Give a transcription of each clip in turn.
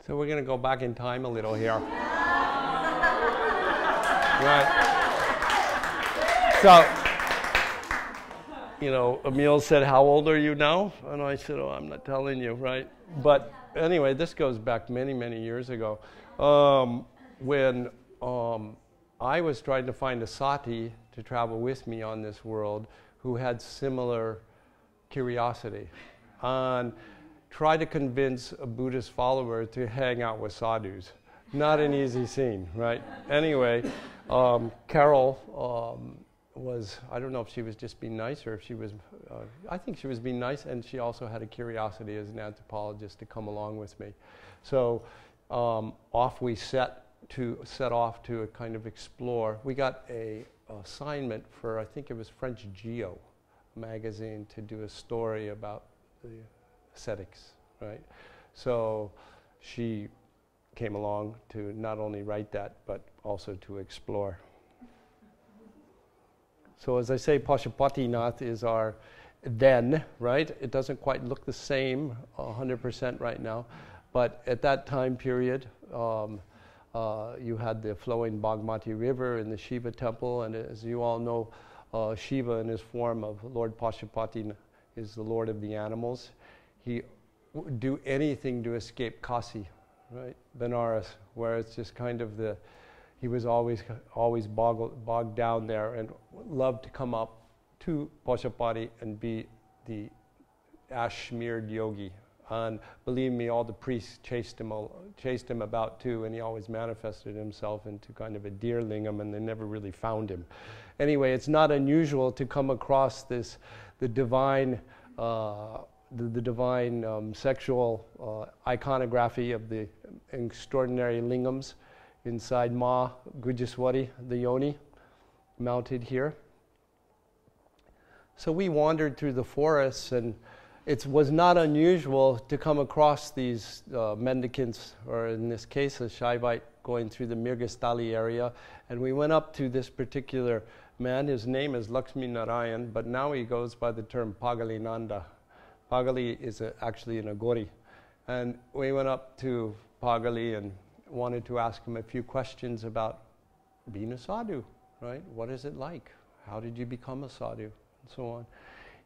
So we're going to go back in time a little here. Right. So, you know, Emil said, how old are you now? And I said, oh, I'm not telling you, right? But anyway, this goes back many, many years ago. When I was trying to find a sati to travel with me on this world who had similar curiosity, and try to convince a Buddhist follower to hang out with sadhus. Not an easy scene, right? Anyway, Carol was, I don't know if she was just being nice or if she was, I think she was being nice, and she also had a curiosity as an anthropologist to come along with me. So off we set off to kind of explore. We got a assignment for, I think it was French Geo magazine, to do a story about the ascetics, right? So she came along to not only write that, but also to explore. So as I say, Pashupatinath is our then, right? It doesn't quite look the same 100% right now, but at that time period, you had the flowing Bagmati River in the Shiva temple, and as you all know, Shiva in his form of Lord Pashupati is the Lord of the animals. He would do anything to escape Kasi, right? Benares, where it's just kind of he was always bogged down there and loved to come up to Pashupati and be the ash-smeared yogi. And believe me, all the priests chased him about too, and he always manifested himself into kind of a deer lingam, and they never really found him. Anyway, it's not unusual to come across the divine sexual iconography of the extraordinary lingams inside Ma Gujaswati, the yoni, mounted here. So we wandered through the forests, and it was not unusual to come across these mendicants, or in this case a Shaivite, going through the Mirgastali area. And we went up to this particular man. His name is Lakshmi Narayan, but now he goes by the term Pagalinanda. Pagali is actually an Agori. And we went up to Pagali and wanted to ask him a few questions about being a sadhu, right? What is it like? How did you become a sadhu? And so on.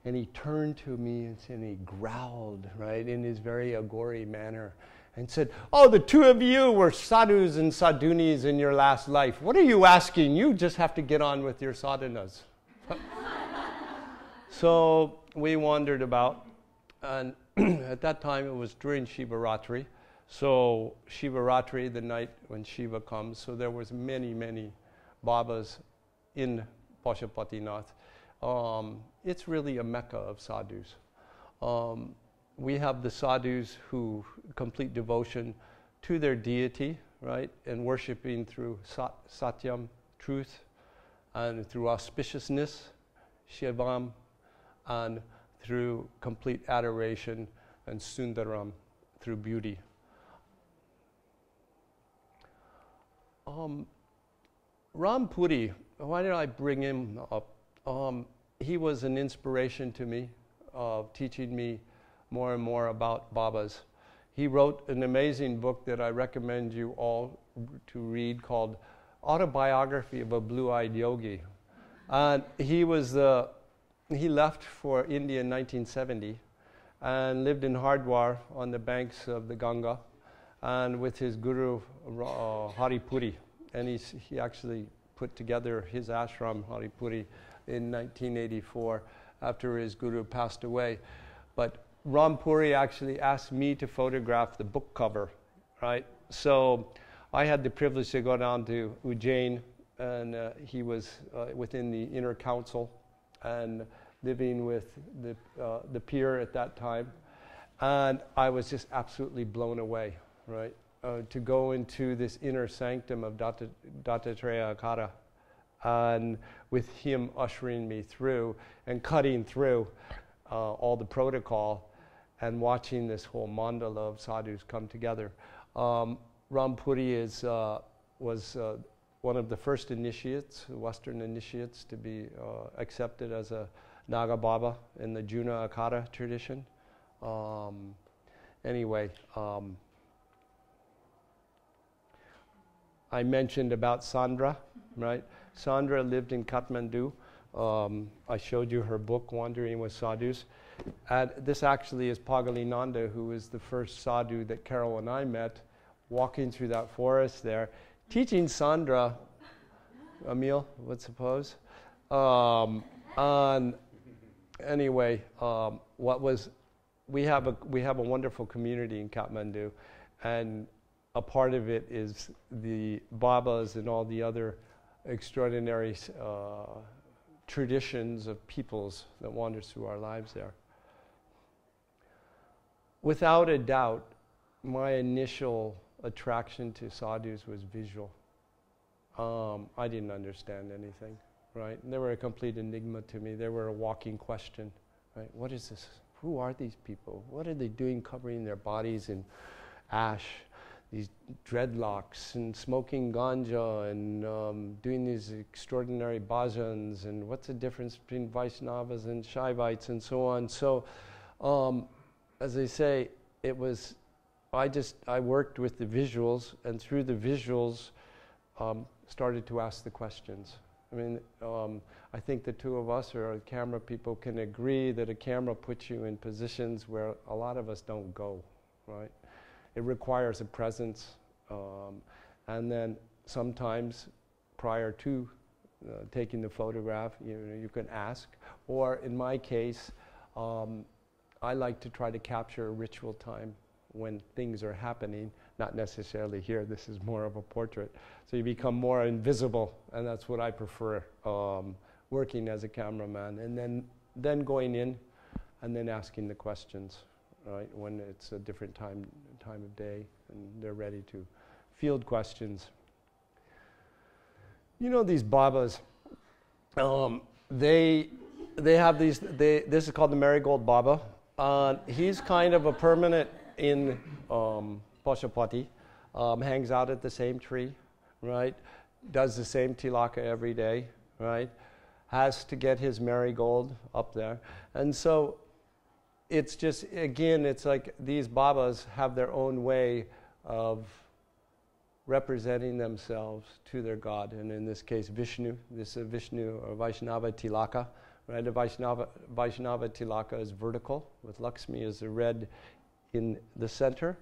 And he turned to me and he growled, right, in his very Agori manner, and said, oh, the two of you were sadhus and sadhunis in your last life. What are you asking? You just have to get on with your sadhanas. So we wandered about, and at that time it was during Shivaratri. So Shivaratri, the night when Shiva comes, so there was many, many Babas in Pashupatinath. It's really a mecca of sadhus. We have the sadhus who complete devotion to their deity, right, and worshiping through satyam, truth, and through auspiciousness, shivam, and through complete adoration, and sundaram, through beauty. Rampuri, why did I bring him up? He was an inspiration to me, teaching me more and more about Babas. He wrote an amazing book that I recommend you all to read called Autobiography of a Blue-Eyed Yogi. And he left for India in 1970 and lived in Hardwar on the banks of the Ganga, and with his guru Haripuri. And he actually put together his ashram, Haripuri, in 1984 after his guru passed away. But Rampuri actually asked me to photograph the book cover, right? So I had the privilege to go down to Ujjain, and he was within the inner council and living with the peer at that time. And I was just absolutely blown away, right? To go into this inner sanctum of Dattatreya Akara, and with him ushering me through and cutting through all the protocol and watching this whole mandala of sadhus come together. Rampuri was one of the first initiates, Western initiates, to be accepted as a Naga Baba in the Juna Akara tradition. Anyway, I mentioned about Sandra, right? Sandra lived in Kathmandu. I showed you her book, Wandering with Sadhus. And this actually is Pagalinanda, who was the first sadhu that Carol and I met, walking through that forest there, teaching Sandra, Emil, would suppose. Anyway, we have a wonderful community in Kathmandu, and a part of it is the Babas and all the other extraordinary traditions of peoples that wander through our lives there. Without a doubt, my initial attraction to sadhus was visual. I didn't understand anything, right? They were a complete enigma to me. They were a walking question, right? What is this? Who are these people? What are they doing covering their bodies in ash, these dreadlocks, and smoking ganja, and doing these extraordinary bhajans, and what's the difference between Vaishnavas and Shaivites, and so on. So, as I say, I worked with the visuals, and through the visuals, started to ask the questions. I mean, I think the two of us, or camera people, can agree that a camera puts you in positions where a lot of us don't go, right? It requires a presence, and then sometimes prior to taking the photograph, you can ask, or in my case, I like to try to capture a ritual time when things are happening, not necessarily here, this is more of a portrait. So you become more invisible, and that's what I prefer, working as a cameraman, and then going in and then asking the questions, right, when it's a different time of day and they're ready to field questions. You know, these Babas, they have these, this is called the Marigold Baba. He's kind of a permanent in Pashupati, hangs out at the same tree, right? Does the same tilaka every day, right? Has to get his marigold up there. And so it's just, again, it's like these Babas have their own way of representing themselves to their God. And in this case, Vishnu. This is Vishnu or Vaishnava tilaka. Right, the Vaishnava tilaka is vertical, with Lakshmi as the red in the center.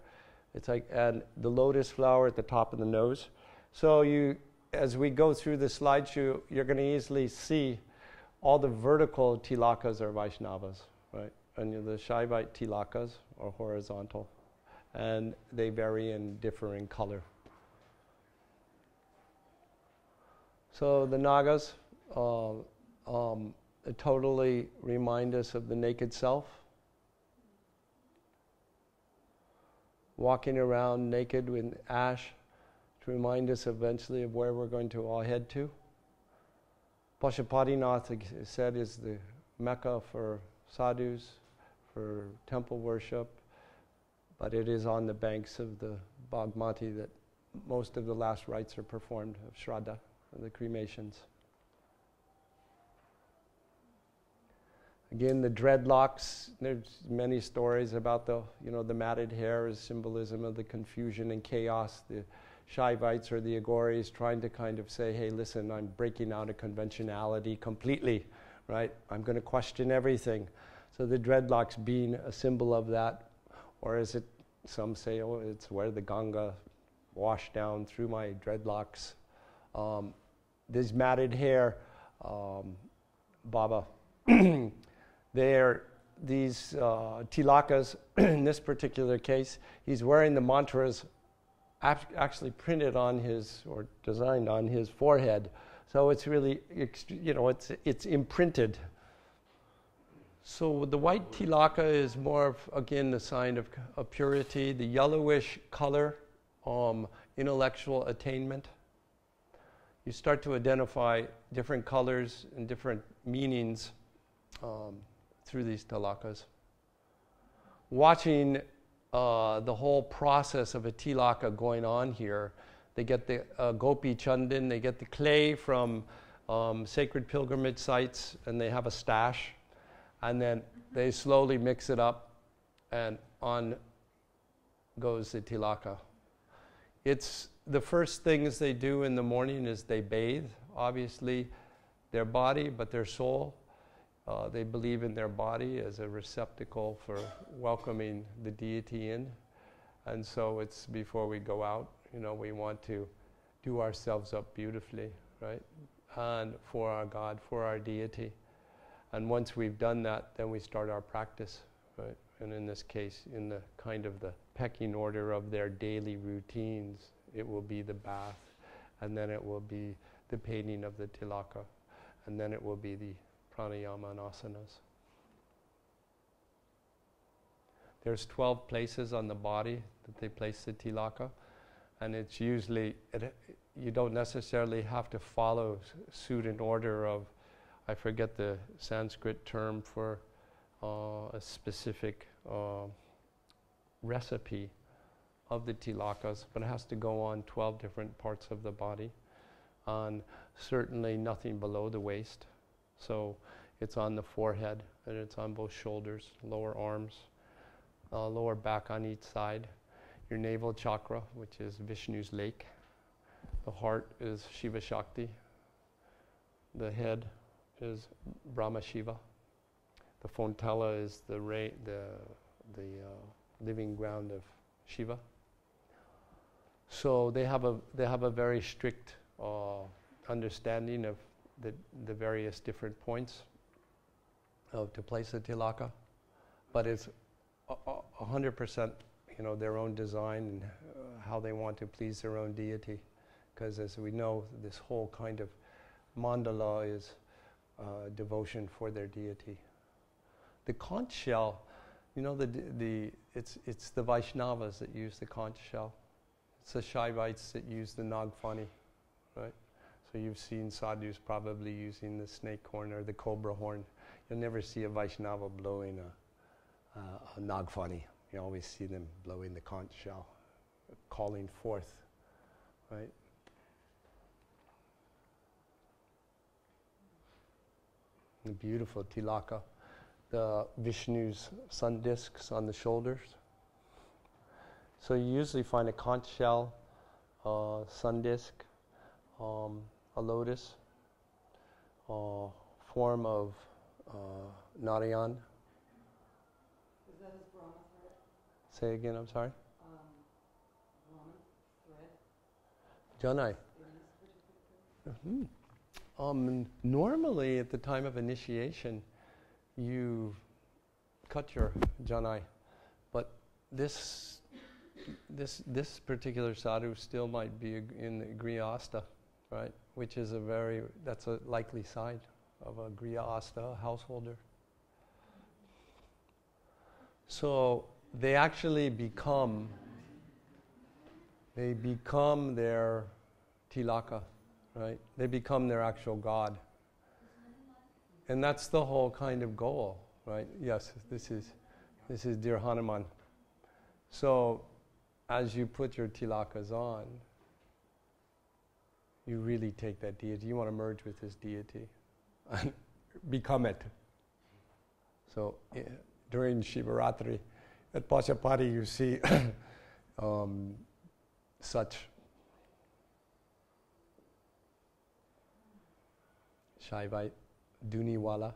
It's like, and the lotus flower at the top of the nose. So as we go through the slideshow, you're going to easily see all the vertical tilakas are Vaishnavas, right? And the Shaivite tilakas are horizontal, and they vary and differ in color. So the Nagas totally remind us of the naked self. Walking around naked with ash to remind us eventually of where we're going to all head to. Pashupatinath said is the Mecca for sadhus, for temple worship, but it is on the banks of the Bagmati that most of the last rites are performed of Shraddha, the cremations. Again, the dreadlocks, there's many stories about the matted hair as symbolism of the confusion and chaos. The Shaivites or the Agoris trying to kind of say, hey, listen, I'm breaking out of conventionality completely, right? I'm going to question everything. So the dreadlocks being a symbol of that, or is it, some say, oh, it's where the Ganga washed down through my dreadlocks. This matted hair, Baba, these tilakas, in this particular case, he's wearing the mantras actually printed on his, or designed on his forehead. So it's really, it's imprinted. So the white tilaka is more of, again, the sign of purity. The yellowish color, intellectual attainment. You start to identify different colors and different meanings through these tilakas. Watching the whole process of a tilaka going on here, they get the gopi chandan, they get the clay from sacred pilgrimage sites, and they have a stash, and then they slowly mix it up, and on goes the tilaka. It's the first things they do in the morning is they bathe, obviously their body, but their soul. They believe in their body as a receptacle for welcoming the deity in. And so it's before we go out, we want to do ourselves up beautifully, right? And for our God, for our deity. And once we've done that, then we start our practice, right? And in this case, in the kind of the pecking order of their daily routines, it will be the bath, and then it will be the painting of the tilaka, and then it will be the pranayama and asanas. There's 12 places on the body that they place the tilaka, and it's usually, you don't necessarily have to follow suit in order of, I forget the Sanskrit term for a specific recipe of the tilakas, but it has to go on 12 different parts of the body, and certainly nothing below the waist. So it's on the forehead, and it's on both shoulders, lower arms, lower back on each side. Your navel chakra, which is Vishnu's lake. The heart is Shiva Shakti. The head is Brahma Shiva. The Fontella is the living ground of Shiva. So they have a very strict understanding of the various different points to place the tilaka, but it's 100% their own design and how they want to please their own deity, because as we know, this whole kind of mandala is devotion for their deity. The conch shell, it's the Vaishnavas that use the conch shell. It's the Shaivites that use the nagfani, right? So you've seen sadhus probably using the snake horn or the cobra horn. You'll never see a Vaishnava blowing a nagfani. You always see them blowing the conch shell, calling forth, right? The beautiful tilaka, the Vishnu's sun discs on the shoulders. So you usually find a conch shell, sun disc, a lotus, form of Narayan. Is that his Brahma thread? Say again, I'm sorry? Brahma thread? Janai. Normally, at the time of initiation, you cut your janai, but this particular sadhu still might be in the grihastha, right? Which is that's a likely sign of a grihastha, householder. So they actually become their tilaka, right? They become their actual God. And that's the whole kind of goal, right? Yes, this is dear Hanuman. So as you put your tilakas on, you really take that deity. You want to merge with this deity and become it. So during Shivaratri at Pachapati, you see such Shaivite Duniwala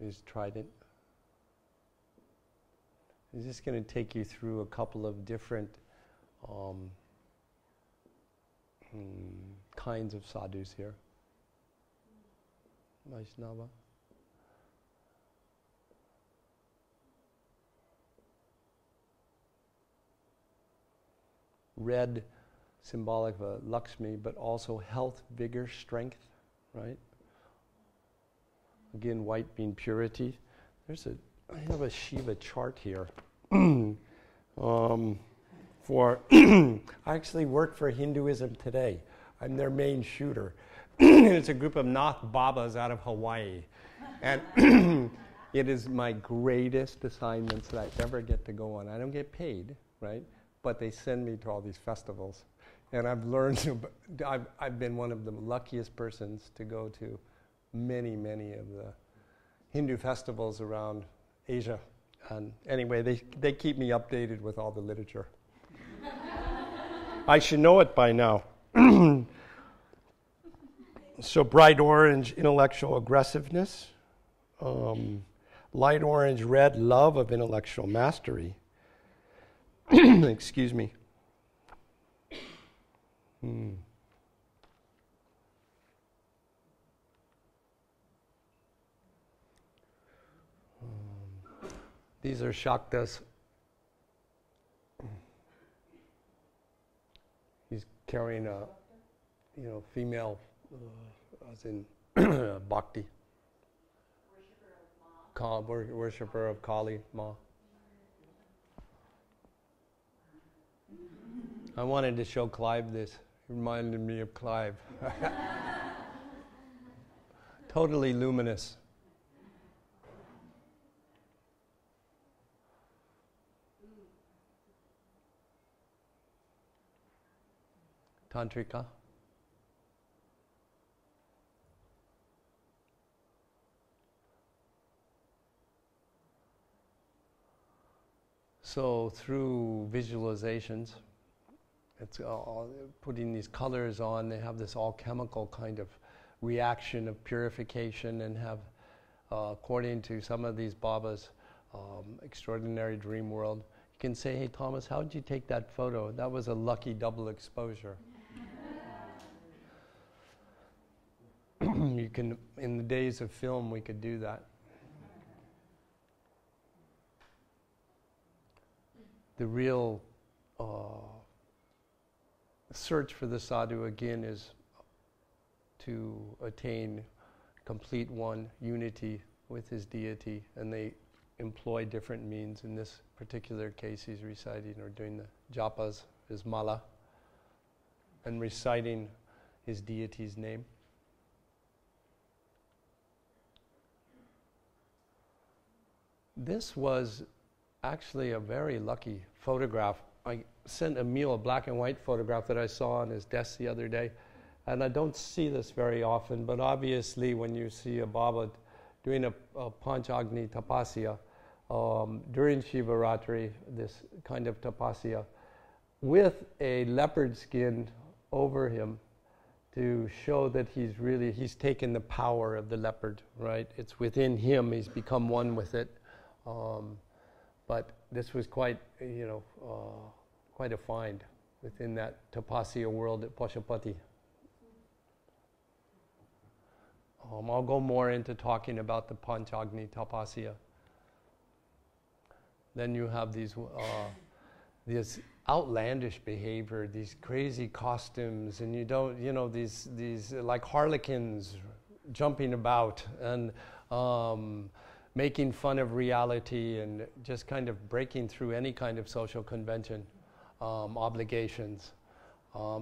is trident. I'm just going to take you through a couple of different kinds of sadhus here. Vaishnava. Red, symbolic of Lakshmi, but also health, vigor, strength, right? Again, white being purity. I have a Shiva chart here. For I actually work for Hinduism Today. I'm their main shooter. It's a group of Nath Babas out of Hawaii. And it is my greatest assignments that I ever get to go on. I don't get paid, right? But they send me to all these festivals. And I've learned, I've been one of the luckiest persons to go to many, many of the Hindu festivals around Asia. And anyway, they keep me updated with all the literature. I should know it by now. So bright orange, intellectual aggressiveness. Light orange, red, love of intellectual mastery. Excuse me. These are Shaktas. He's carrying a, female, as in bhakti. Worshipper of Kali Ma. I wanted to show Clive this. It reminded me of Clive. Totally luminous. Tantrika. So through visualizations, it's putting these colors on, they have this alchemical kind of reaction of purification and have, according to some of these Babas, extraordinary dream world. You can say, hey Thomas, how did you take that photo? That was a lucky double exposure. You can, in the days of film, we could do that. The real search for the sadhu again is to attain complete one, unity with his deity, and they employ different means. In this particular case, he's reciting or doing the japas, his mala, and reciting his deity's name. This was actually a very lucky photograph. I sent Emil a black and white photograph that I saw on his desk the other day, and I don't see this very often, but obviously when you see a Baba doing a Panchagni tapasya during Shivaratri, this kind of tapasya, with a leopard skin over him to show that he's taken the power of the leopard, right? It's within him, he's become one with it. But this was quite a find within that tapasya world at Pashupati. I'll go more into talking about the Panchagni tapasya. Then you have these outlandish behavior, these crazy costumes, and these like harlequins jumping about and making fun of reality and just kind of breaking through any kind of social convention, obligations.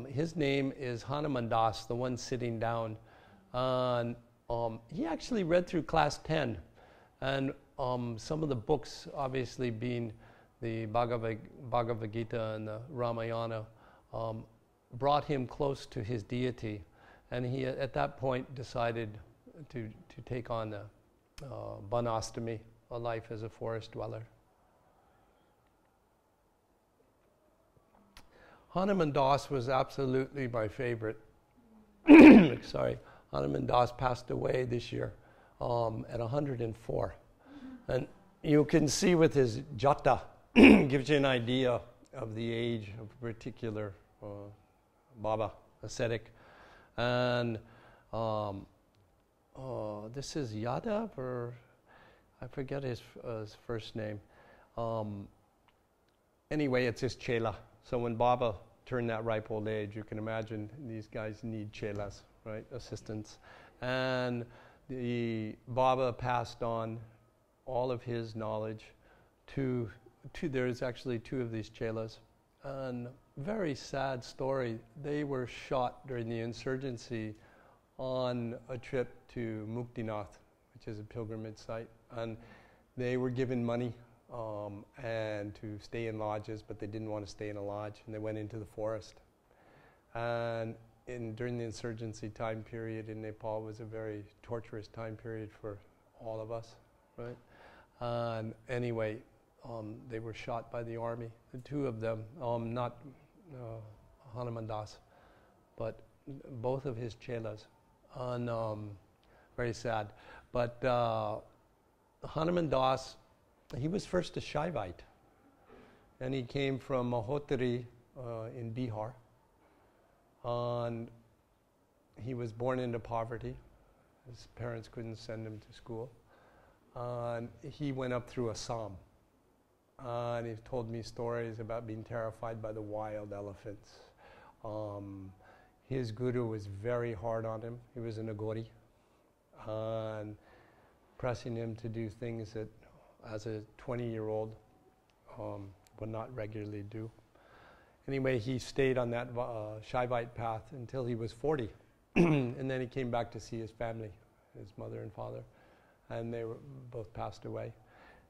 His name is Hanuman Das, the one sitting down. And he actually read through class 10. And some of the books, obviously being the Bhagavad Gita and the Ramayana, brought him close to his deity. And he, at that point, decided to take on the Banastami, a life as a forest dweller. Hanuman Das was absolutely my favorite. Sorry, Hanuman Das passed away this year at 104. And you can see with his jata, gives you an idea of the age of a particular Baba, ascetic. And this is Yadav, or I forget his first name. Anyway, it's his chela. So when Baba turned that ripe old age, you can imagine these guys need chelas, right? Assistants. And the Baba passed on all of his knowledge to there's actually two of these chelas. And very sad story. They were shot during the insurgency on a trip to Muktinath, which is a pilgrimage site, and they were given money and to stay in lodges, but they didn't want to stay in a lodge, and they went into the forest. And during the insurgency time period in Nepal was a very torturous time period for all of us, right? And anyway, they were shot by the army. The two of them, not Hanuman Das, but both of his chelas. And very sad. But Hanuman Das, he was first a Shaivite. And he came from Mahotri in Bihar. And he was born into poverty. His parents couldn't send him to school. And he went up through Assam. And he told me stories about being terrified by the wild elephants. His guru was very hard on him. He was an Agori. And pressing him to do things that, as a 20-year-old, would not regularly do. Anyway, he stayed on that Shaivite path until he was 40. And then he came back to see his family, his mother and father. And they were both passed away.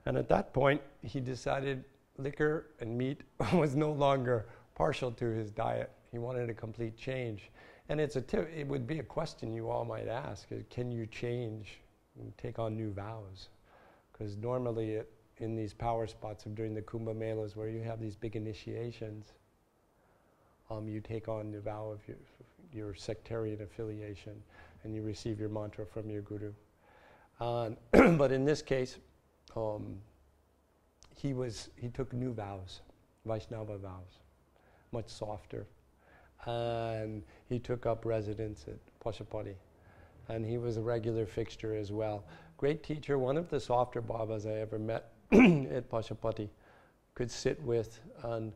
And at that point, he decided liquor and meat was no longer partial to his diet. He wanted a complete change. And it would be a question you all might ask, can you change and take on new vows? Because normally in these power spots of during the Kumbh Melas where you have these big initiations, you take on the vow of your sectarian affiliation and you receive your mantra from your guru. But in this case, he took new vows, Vaishnava vows, much softer. And he took up residence at Pashupati. And he was a regular fixture as well. Great teacher, one of the softer Babas I ever met at Pashupati. Could sit with, and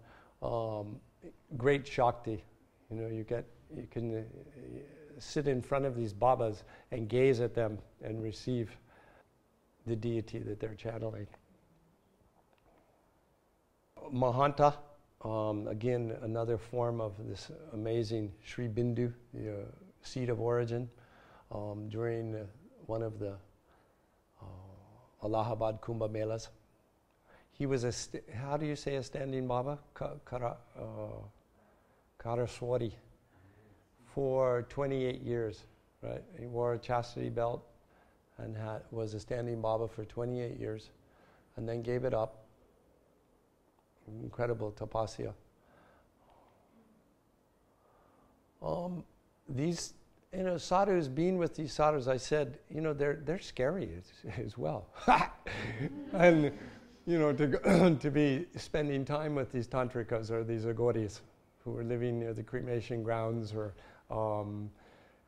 great Shakti. You know, you can sit in front of these Babas and gaze at them and receive the deity that they're channeling. Mahanta, again, another form of this amazing Sri Bindu, the seat of origin, during one of the Allahabad Kumbh Melas. He was how do you say a standing Baba? Karaswari. For 28 years, right? He wore a chastity belt and was a standing Baba for 28 years and then gave it up. Incredible tapasya. These, sadhus, being with these sadhus, I said, they're scary as well. And, to be spending time with these tantrikas or these agoris who are living near the cremation grounds, or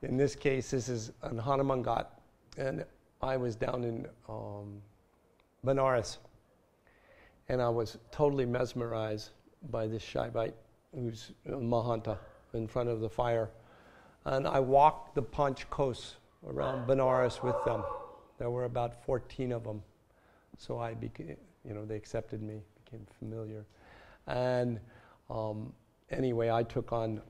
in this case, this is an Hanumangat, and I was down in Benares, and I was totally mesmerized by this Shaivite who's Mahanta in front of the fire. And I walked the Panch Kos around Benares with them. There were about 14 of them. So I became, they accepted me, became familiar. And anyway, I took on,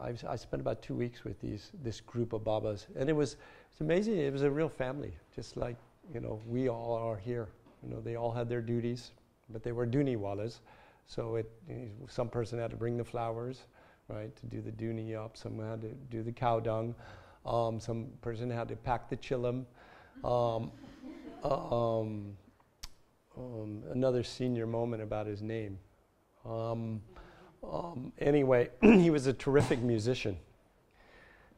I spent about 2 weeks with this group of Babas. And it was amazing. It was a real family, just like, we all are here. They all had their duties, but they were duniwalas. So some person had to bring the flowers, right, to do the duni up. Someone had to do the cow dung. Some person had to pack the chillum. Another senior moment about his name. Anyway, he was a terrific musician.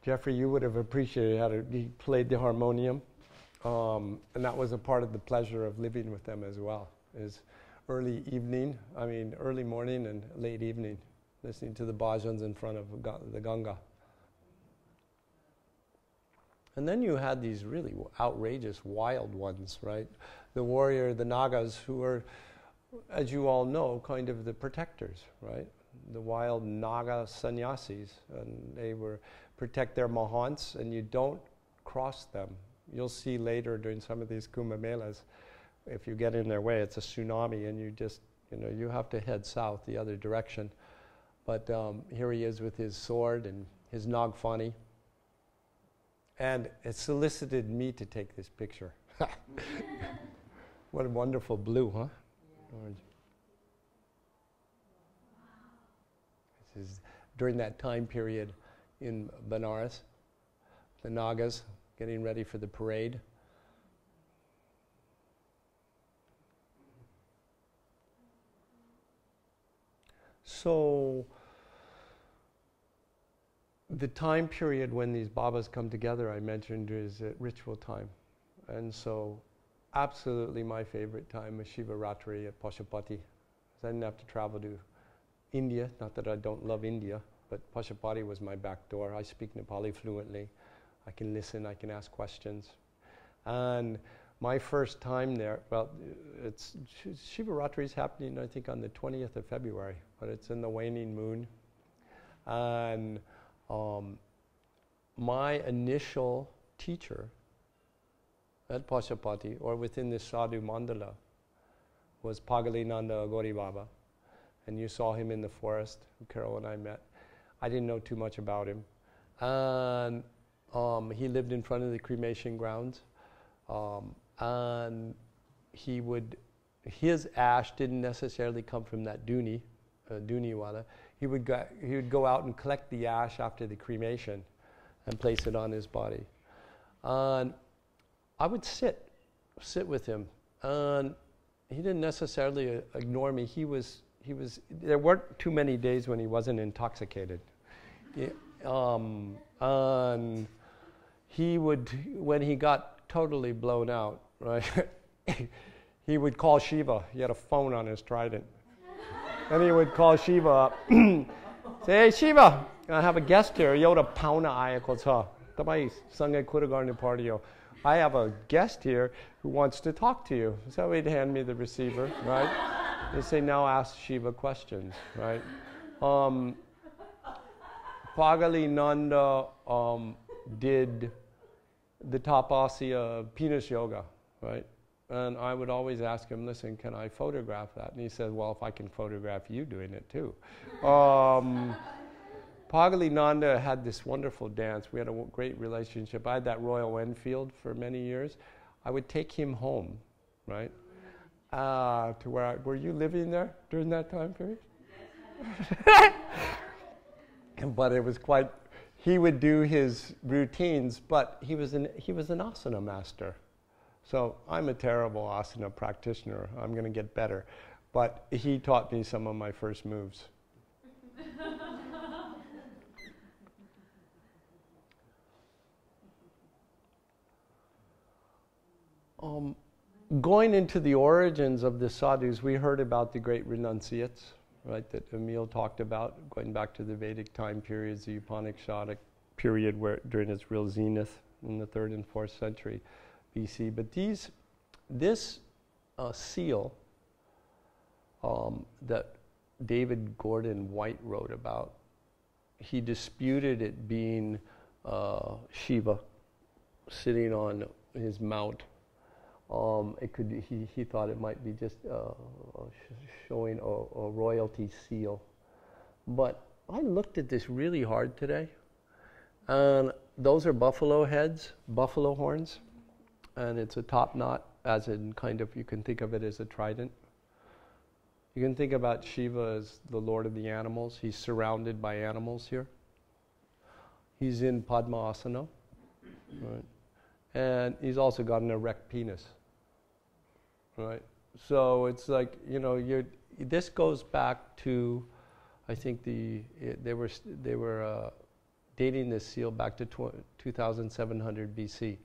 Geoffrey, you would have appreciated how he played the harmonium. And that was a part of the pleasure of living with them as well, is early morning and late evening, listening to the bhajans in front of the Ganga. And then you had these really outrageous, wild ones, right? The warrior, the Nagas, who are, as you all know, kind of the protectors, right? The wild Naga sannyasis, and they protect their mahants, and you don't cross them. You'll see later during some of these Kumbh Melas, if you get in their way, it's a tsunami, and you just, you have to head south the other direction. But here he is with his sword and his Nagfani. And it solicited me to take this picture. What a wonderful blue, huh? Yeah. Orange. This is during that time period in Benares, the Nagas getting ready for the parade. So the time period when these Babas come together, I mentioned, is a ritual time. And so absolutely my favorite time was Shivaratri at Pashupati. I didn't have to travel to India, not that I don't love India, but Pashupati was my back door. I speak Nepali fluently. I can listen, I can ask questions. And my first time there, well, Shivaratri is happening, I think, on the 20th of February, but it's in the waning moon. And my initial teacher at Pashupati, or within this sadhu mandala, was Pagalinanda Gori Baba. And you saw him in the forest, who Carol and I met. I didn't know too much about him. And he lived in front of the cremation grounds. And his ash didn't necessarily come from that Duniwala. He would go out and collect the ash after the cremation and place it on his body. And I would sit with him, and he didn't necessarily ignore me. There weren't too many days when he wasn't intoxicated. And he would, when he got totally blown out, right, he would call Shiva. He had a phone on his trident. And he would call Shiva up. Say, hey, Shiva, I have a guest here. Yoda Pauna Ayakota. I have a guest here who wants to talk to you. So he'd hand me the receiver, right? He'd say, now ask Shiva questions, right? Pagalinanda did the tapasya penis yoga, right? And I would always ask him, listen, can I photograph that? And he said, well, if I can photograph you doing it too. Pagalinanda had this wonderful dance. We had a great relationship. I had that Royal Enfield for many years. I would take him home, right? To where were you living there during that time period? But it was quite, he would do his routines, but he was an asana master. So I'm a terrible asana practitioner. I'm going to get better. But he taught me some of my first moves. Going into the origins of the sadhus, we heard about the great renunciates, right, that Emil talked about, going back to the Vedic time periods, the Upanishadic period where during its real zenith in the 3rd and 4th century BC. But this seal that David Gordon White wrote about, he disputed it being Shiva sitting on his mount. He thought it might be just showing a royalty seal. But I looked at this really hard today, and those are buffalo heads, buffalo horns, and it's a top knot, as in kind of, you can think of it as a trident. You can think about Shiva as the lord of the animals. He's surrounded by animals here. He's in Padmasana, right? And he's also got an erect penis. Right, so it's like, you know, this goes back to, I think they were dating this seal back to 2700 BC.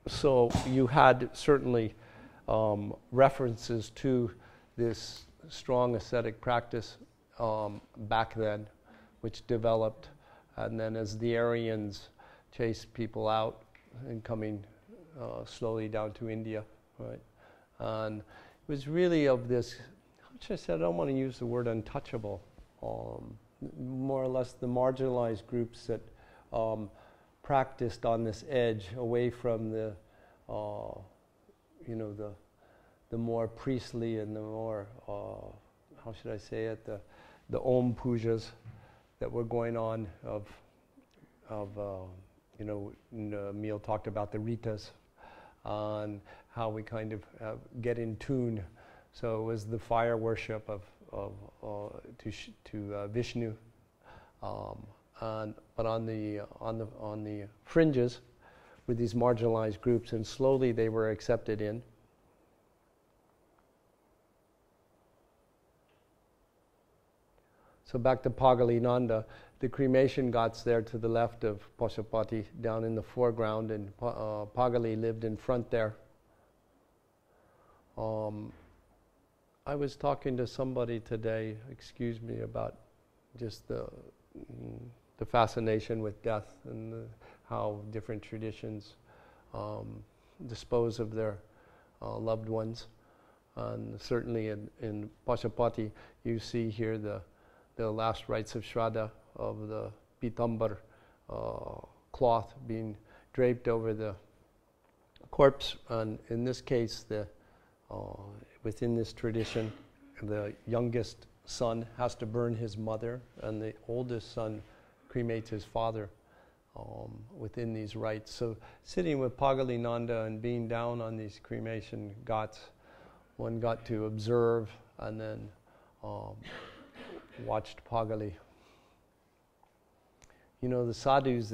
So you had certainly references to this strong ascetic practice back then, which developed, and then as the Aryans chased people out and coming slowly down to India. Right, and it was really of this, I said, I don't want to use the word untouchable, more or less the marginalized groups that practiced on this edge away from the, you know, the more priestly and the more, how should I say it, the Om pujas that were going on of you know, Emil talked about the ritas, on how we kind of get in tune. So it was the fire worship to Vishnu, but on the fringes were these marginalized groups, and slowly they were accepted in. So back to Pagalinanda, the cremation ghats there to the left of Pashupati, down in the foreground, and Pagali lived in front there. I was talking to somebody today, excuse me, about just the fascination with death and how different traditions dispose of their loved ones. And certainly in Pashupati, you see here the last rites of Shraddha of the Pitambar cloth being draped over the corpse. And in this case, within this tradition, the youngest son has to burn his mother, and the oldest son cremates his father within these rites. So sitting with Pagali Nanda and being down on these cremation ghats, one got to observe and then watched Pagali. You know, the sadhus,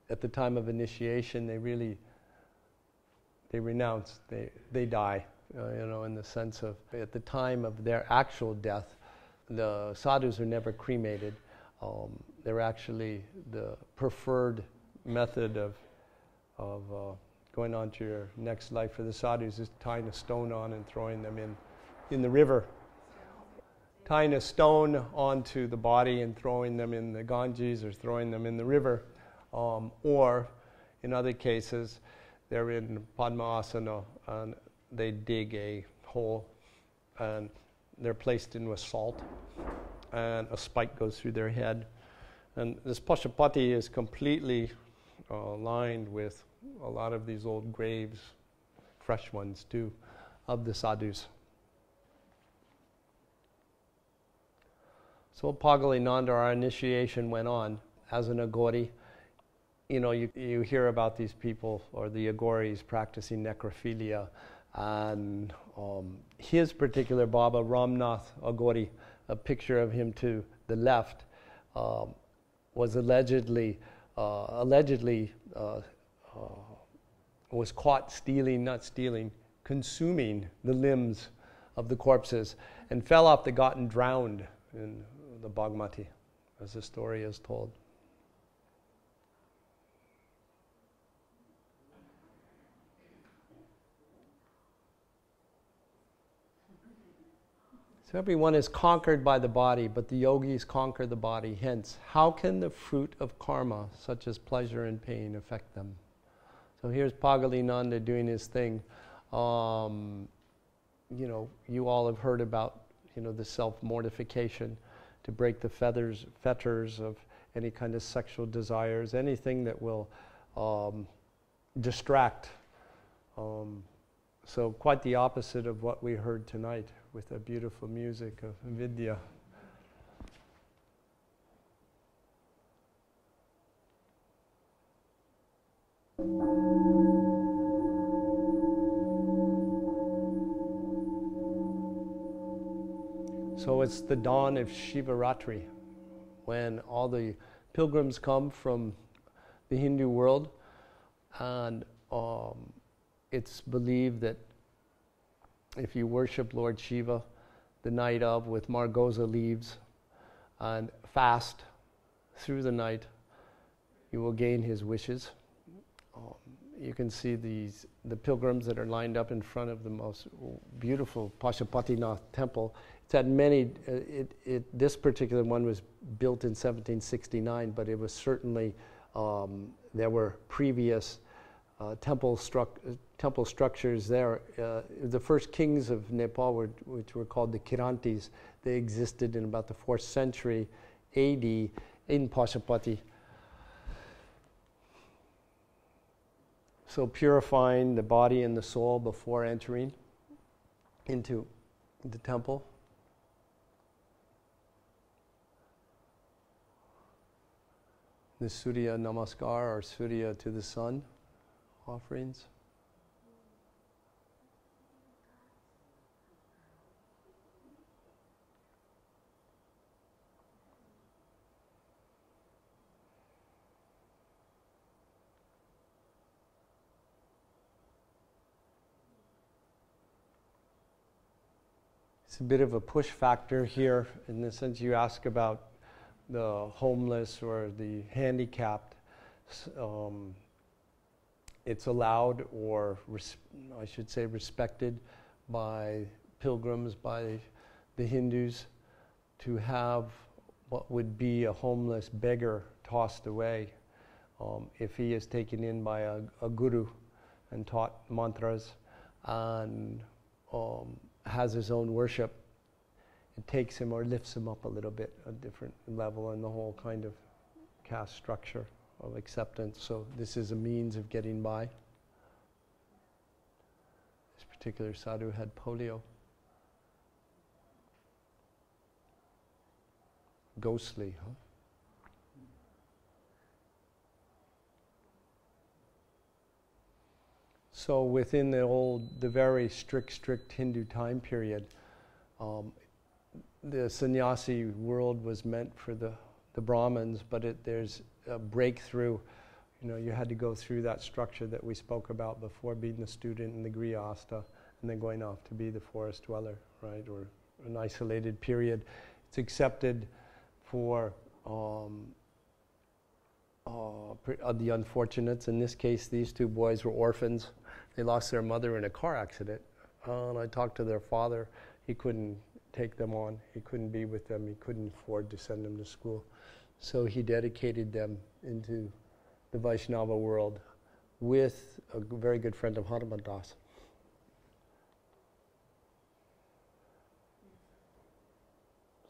at the time of initiation, they renounce, they die. In the sense of, at the time of their actual death, the sadhus are never cremated. They're actually the preferred method of going on to your next life for the sadhus is tying a stone on and throwing them in the river. Tying a stone onto the body and throwing them in the Ganges or throwing them in the river. Or, in other cases, they're in Padma-asana and they dig a hole and they're placed in with salt and a spike goes through their head. And this Pashupati is completely lined with a lot of these old graves, fresh ones too, of the sadhus. So Pagali Nanda, our initiation went on as an Agori. You hear about these people, or the Agoris, practicing necrophilia. And his particular Baba, Ramnath Agori, a picture of him to the left, was allegedly was caught consuming the limbs of the corpses, and fell off the ghat and drowned in the Bagmati, as the story is told. So everyone is conquered by the body, but the yogis conquer the body. Hence, how can the fruit of karma, such as pleasure and pain, affect them? So here's Pagali Nanda doing his thing. You all have heard about, the self-mortification to break the fetters of any kind of sexual desires, anything that will distract. So quite the opposite of what we heard tonight with the beautiful music of Vidya. So it's the dawn of Shivaratri, when all the pilgrims come from the Hindu world, and it's believed that if you worship Lord Shiva the night of with margosa leaves and fast through the night, you will gain his wishes. You can see the pilgrims that are lined up in front of the most beautiful Pashupatinath temple. It's had many. This particular one was built in 1769, but it was certainly there were previous temple structures there. The first kings of Nepal, which were called the Kirantis, they existed in about the 4th century AD in Pashupati. So purifying the body and the soul before entering into the temple. The Surya Namaskar, or Surya to the sun offerings. It's a bit of a push factor here in the sense you ask about the homeless or the handicapped. It's allowed, or I should say respected, by pilgrims, by the Hindus, to have what would be a homeless beggar tossed away if he is taken in by a guru and taught mantras and has his own worship. It takes him or lifts him up a little bit, a different level in the whole kind of caste structure of acceptance. So this is a means of getting by. This particular sadhu had polio. Ghostly, huh? So within the very strict Hindu time period, the sannyasi world was meant for the Brahmins, but there's a breakthrough. You know, you had to go through that structure that we spoke about before, being the student in the grihastha, and then going off to be the forest dweller, right, or an isolated period. It's accepted for the unfortunates. In this case, these two boys were orphans. They lost their mother in a car accident. And I talked to their father. He couldn't take them on. He couldn't be with them. He couldn't afford to send them to school. So he dedicated them into the Vaishnava world with a very good friend of Hanuman Das.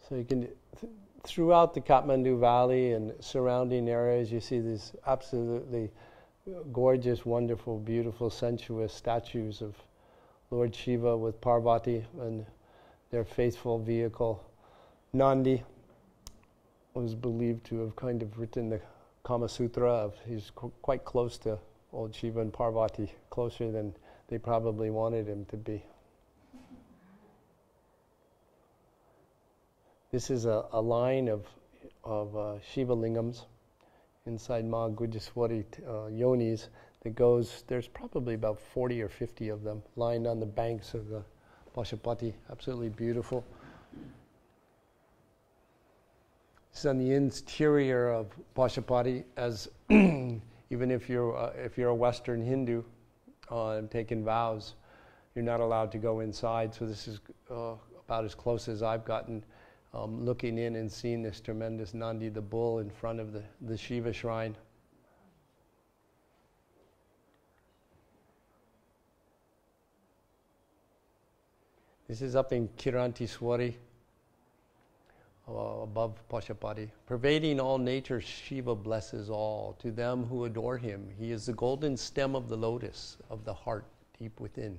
So you can, throughout the Kathmandu Valley and surrounding areas, you see these absolutely gorgeous, wonderful, beautiful, sensuous statues of Lord Shiva with Parvati and their faithful vehicle, Nandi, was believed to have kind of written the Kama Sutra. He's quite close to old Shiva and Parvati, closer than they probably wanted him to be. This is a line of Shiva lingams inside Ma Gujaswari yonis that goes, there's probably about 40 or 50 of them lined on the banks of the Pashupati. Absolutely beautiful. This is on the interior of Pashupati, as even if you're a Western Hindu and taking vows, you're not allowed to go inside. So this is about as close as I've gotten, looking in and seeing this tremendous Nandi, the bull, in front of the Shiva shrine. This is up in Kirantiswari, above Pashupati. Pervading all nature, Shiva blesses all. To them who adore him, he is the golden stem of the lotus of the heart deep within.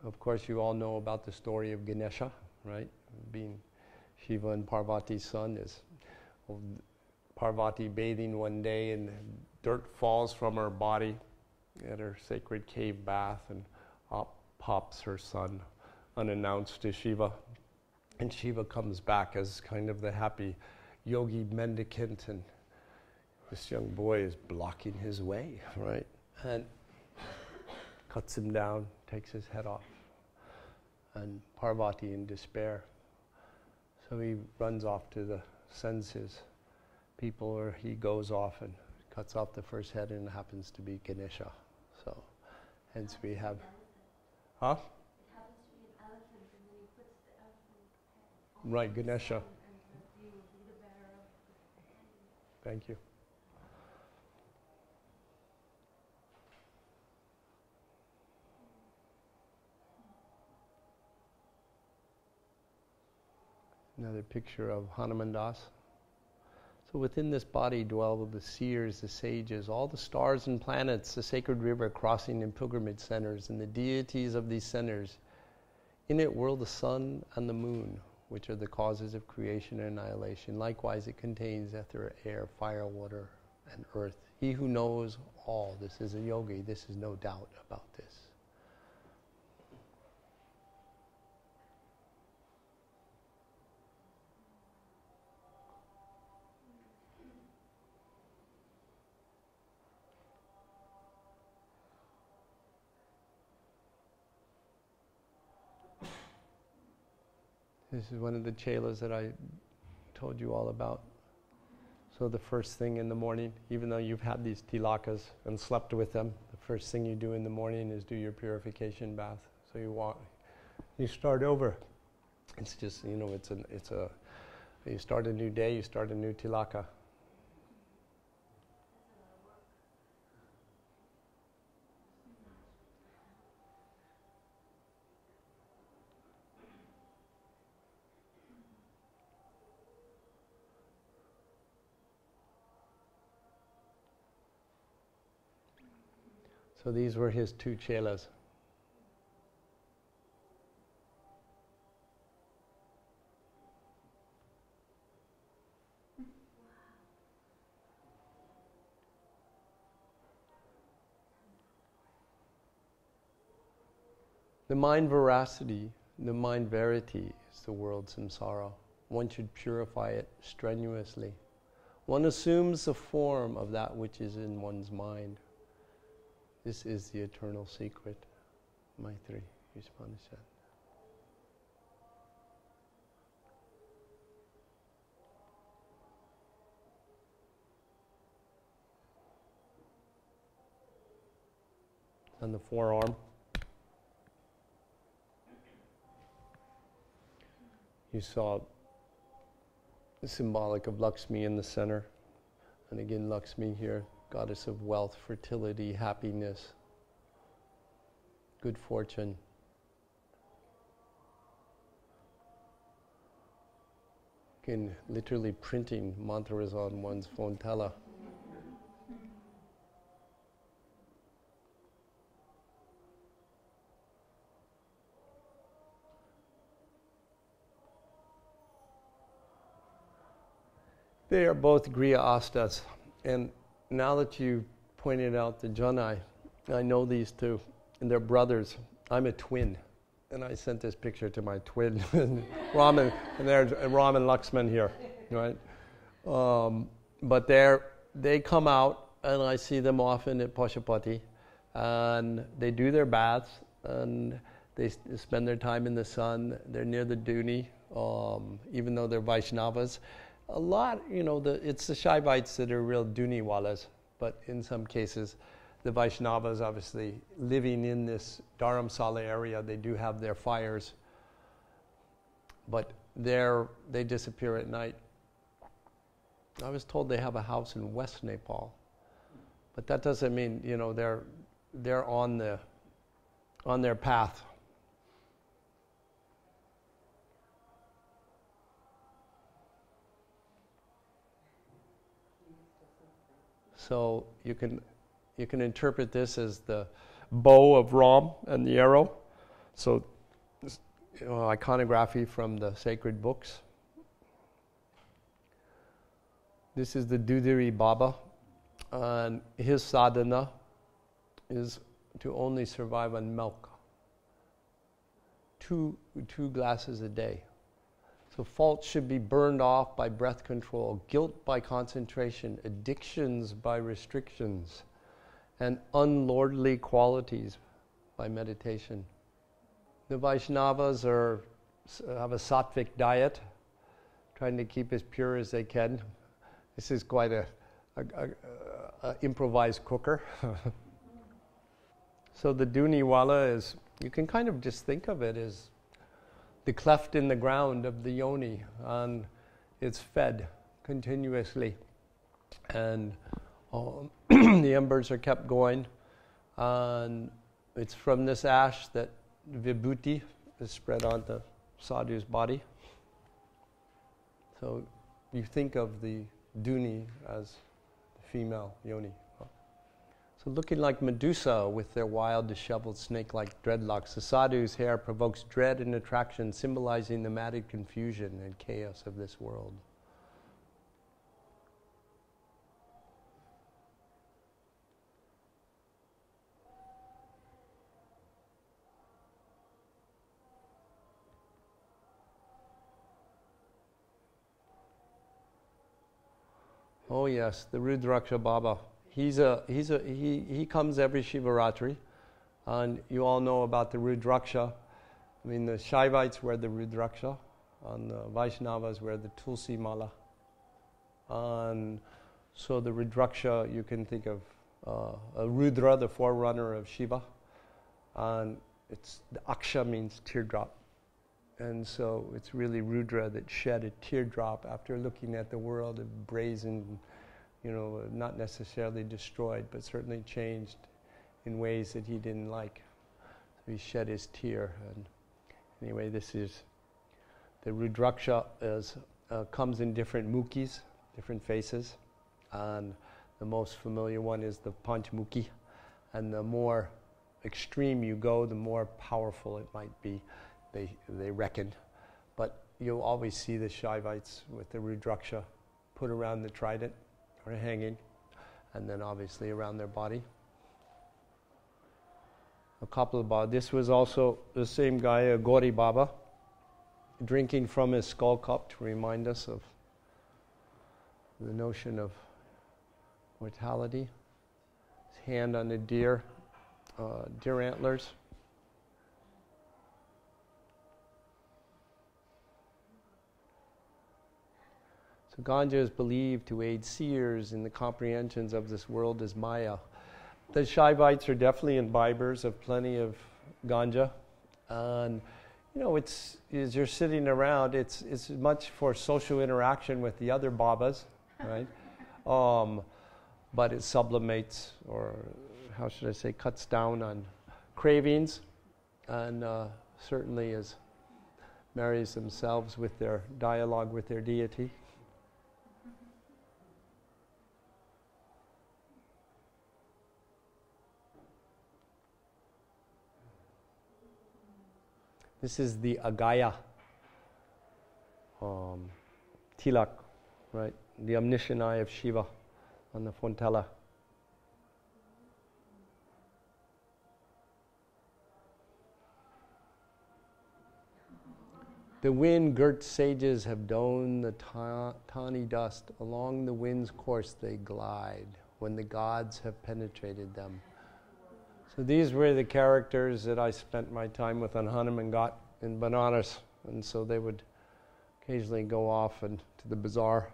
Of course, you all know about the story of Ganesha, right? Being Shiva and Parvati's son, is Parvati bathing one day and dirt falls from her body at her sacred cave bath, and up pops her son unannounced to Shiva. And Shiva comes back as kind of the happy yogi mendicant, and this young boy is blocking his way, right? And cuts him down, takes his head off. And Parvati in despair. So he runs off sends his people, or he goes off and cuts off the first head, and it happens to be Ganesha. So hence we have, huh? It happens to be an elephant, and then he puts the elephant head on Right, Ganesha. And he will be the bearer of the Thank you. Another picture of Hanuman Das. So within this body dwell the seers, the sages, all the stars and planets, the sacred river crossing in pilgrimage centers, and the deities of these centers. In it whirl the sun and the moon, which are the causes of creation and annihilation. Likewise, it contains ether, air, fire, water, and earth. He who knows all this is a yogi. This is no doubt about this. This is one of the chelas that I told you all about. So the first thing in the morning, even though you've had these tilakas and slept with them, the first thing you do in the morning is do your purification bath. So you start over. It's just, you start a new day, you start a new tilaka. So these were his two chelas. The mind veracity, the mind verity is the world samsara. One should purify it strenuously. One assumes the form of that which is in one's mind. This is the eternal secret. Maitri, Upanishad. On the forearm, you saw the symbolic of Lakshmi in the center, and again Lakshmi here, goddess of wealth, fertility, happiness, good fortune. Again, literally printing mantras on one's phone tela. They are both Griya Astas, and now that you pointed out the Janai, I know these two, and they're brothers. I'm a twin, and I sent this picture to my twin, Ram, and there's Ram and Lakshman here, right? But they come out, and I see them often at Pashupati, and they do their baths, and they spend their time in the sun. They're near the Duni, even though they're Vaishnavas. A lot, it's the Shaivites that are real Duniwalas, but in some cases, the Vaishnavas obviously living in this Dharamsala area, they do have their fires, but they disappear at night. I was told they have a house in West Nepal, but that doesn't mean, they're on their path. So you can interpret this as the bow of Ram and the arrow. So iconography from the sacred books. This is the Dudiri Baba, and his sadhana is to only survive on milk. Two glasses a day. So faults should be burned off by breath control, guilt by concentration, addictions by restrictions, and unlordly qualities by meditation. The Vaishnavas have a sattvic diet, trying to keep as pure as they can. This is quite a improvised cooker. So the Duniwala is, you can kind of just think of it as the cleft in the ground of the yoni, and it's fed continuously, and the embers are kept going, and it's from this ash that vibhuti is spread on the sadhu's body. So you think of the Duni as the female yoni. So looking like Medusa with their wild, disheveled, snake-like dreadlocks, the sadhu's hair provokes dread and attraction, symbolizing the matted confusion and chaos of this world. Oh yes, the Rudraksha Baba. He comes every Shivaratri, and you all know about the Rudraksha. I mean, the Shaivites wear the Rudraksha, On the Vaishnavas wear the Tulsi Mala. And so the Rudraksha, you can think of a Rudra, the forerunner of Shiva. And the Aksha means teardrop. And so it's really Rudra that shed a teardrop after looking at the world of brazen, not necessarily destroyed, but certainly changed in ways that he didn't like. So he shed his tear. And anyway, this is the Rudraksha comes in different mukis, different faces. And the most familiar one is the Panchmukhi. And the more extreme you go, the more powerful it might be, they reckon. But you'll always see the Shaivites with the Rudraksha put around the trident or hanging, and then obviously around their body. A couple of Baba. This was also the same guy, a Gauri Baba, drinking from his skull cup to remind us of the notion of mortality. His hand on the deer antlers. So Ganja is believed to aid seers in the comprehensions of this world as Maya. The Shaivites are definitely imbibers of plenty of Ganja. And, as you're sitting around, it's much for social interaction with the other Babas, right? But it sublimates, or how should I say, cuts down on cravings, and certainly marries themselves with their dialogue with their deity. This is the Agaya Tilak, right? The omniscient eye of Shiva on the Fontella. The wind-girt sages have donned the tawny dust. Along the wind's course they glide when the gods have penetrated them. So these were the characters that I spent my time with on Hanuman Ghat in Banaras. And so they would occasionally go off to the bazaar.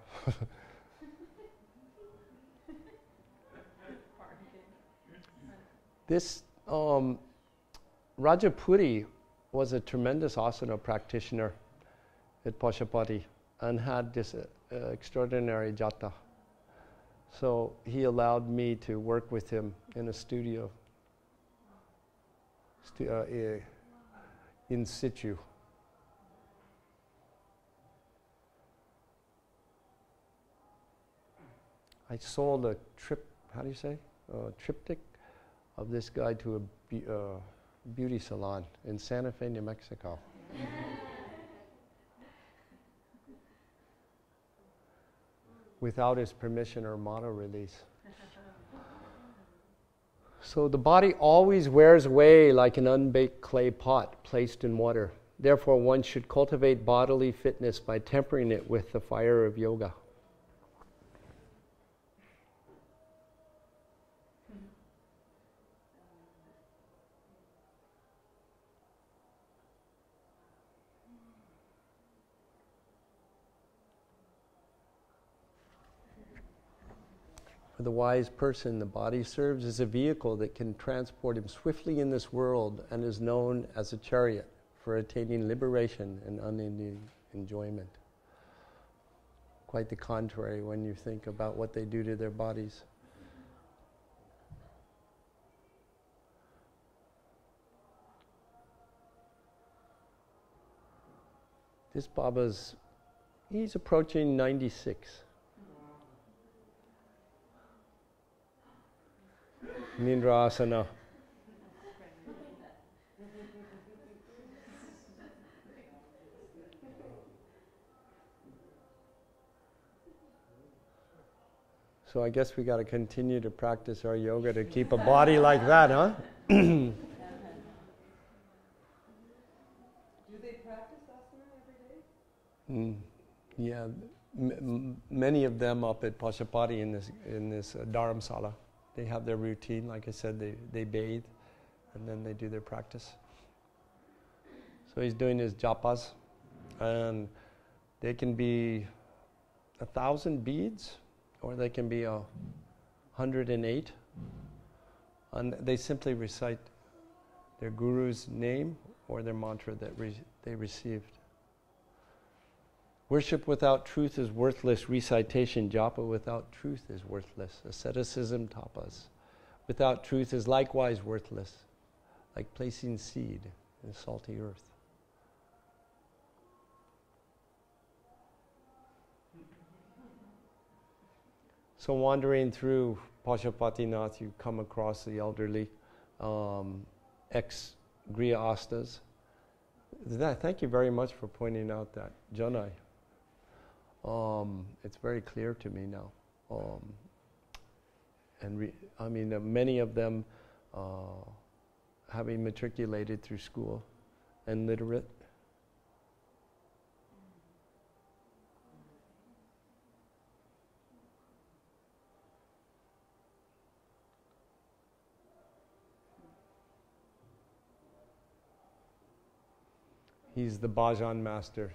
This Rajapuri was a tremendous asana practitioner at Pashupati and had this extraordinary jata. So he allowed me to work with him in a studio in situ. I sold a triptych of this guy to a beauty salon in Santa Fe, New Mexico. Without his permission or motto release. So the body always wears away like an unbaked clay pot placed in water. Therefore, one should cultivate bodily fitness by tempering it with the fire of yoga. For the wise person, the body serves as a vehicle that can transport him swiftly in this world and is known as a chariot for attaining liberation and unending enjoyment. Quite the contrary when you think about what they do to their bodies. This Baba's, he's approaching 96. Nindra Âsana. So I guess we got to continue to practice our yoga to keep a body like that, huh? Do they practice asana every day? Yeah, many of them up at Pashupati in this dharamsala. They have their routine. Like I said, they bathe and then they do their practice. So he's doing his japas, and They can be 1,000 beads, or they can be 108. And they simply recite their guru's name or their mantra that they received. Worship without truth is worthless. Recitation, japa without truth is worthless. Asceticism, tapas, without truth is likewise worthless, like placing seed in salty earth. So wandering through Pashupatinath, you come across the elderly ex-Griya Astas. Thank you very much for pointing out that, Janai. It's very clear to me now. Many of them having matriculated through school and literate. He's the bhajan master.